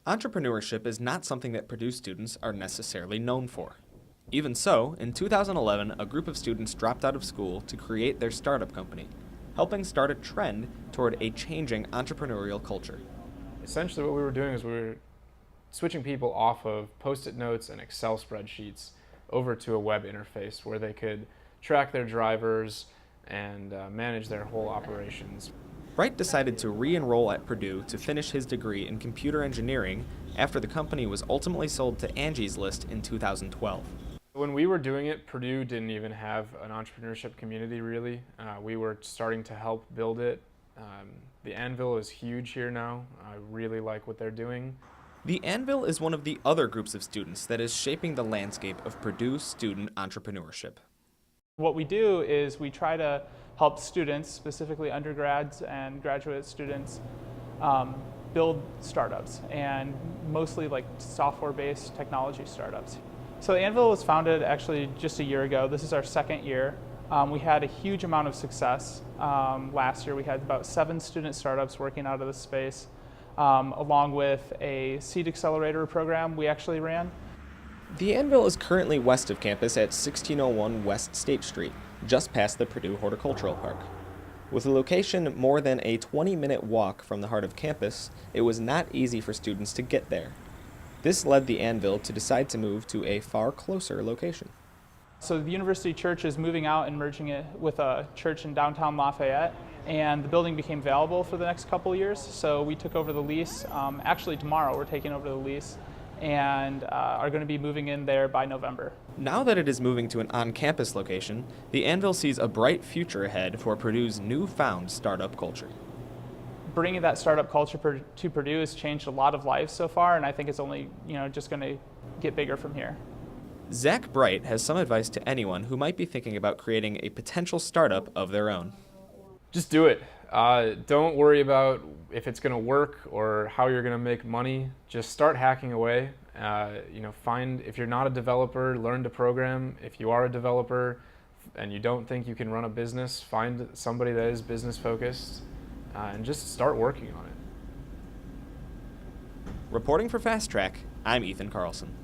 Entrepreneurship is not something that Purdue students are necessarily known for. Even so, in 2011, a group of students dropped out of school to create their startup company, helping start a trend toward a changing entrepreneurial culture. Essentially what we were doing is we were switching people off of Post-it notes and Excel spreadsheets over to a web interface where they could track their drivers and manage their whole operations. Bright decided to re-enroll at Purdue to finish his degree in computer engineering after the company was ultimately sold to Angie's List in 2012. When we were doing it, Purdue didn't even have an entrepreneurship community really. We were starting to help build it. The Anvil is huge here now. I really like what they're doing. The Anvil is one of the other groups of students that is shaping the landscape of Purdue student entrepreneurship. What we do is we try to help students, specifically undergrads and graduate students, build startups, and mostly like software-based technology startups. So the Anvil was founded actually just a year ago. This is our second year. We had a huge amount of success. Last year we had about 7 student startups working out of the space, along with a seed accelerator program we actually ran. The Anvil is currently west of campus at 1601 West State Street, just past the Purdue Horticultural Park. With a location more than a 20-minute walk from the heart of campus, it was not easy for students to get there. This led the Anvil to decide to move to a far closer location. So the University Church is moving out and merging it with a church in downtown Lafayette, and the building became available for the next couple of years, so we took over the lease. Actually tomorrow we're taking over the lease, and are going to be moving in there by November. Now that it is moving to an on-campus location, the Anvil sees a bright future ahead for Purdue's newfound startup culture. Bringing that startup culture to Purdue has changed a lot of lives so far, and I think it's only just going to get bigger from here. Zach Bright has some advice to anyone who might be thinking about creating a potential startup of their own. Just do it. Don't worry about if it's going to work or how you're going to make money. Just start hacking away. If you're not a developer, learn to program. If you are a developer and you don't think you can run a business, find somebody that is business focused and just start working on it. Reporting for Fast Track, I'm Ethan Carlson.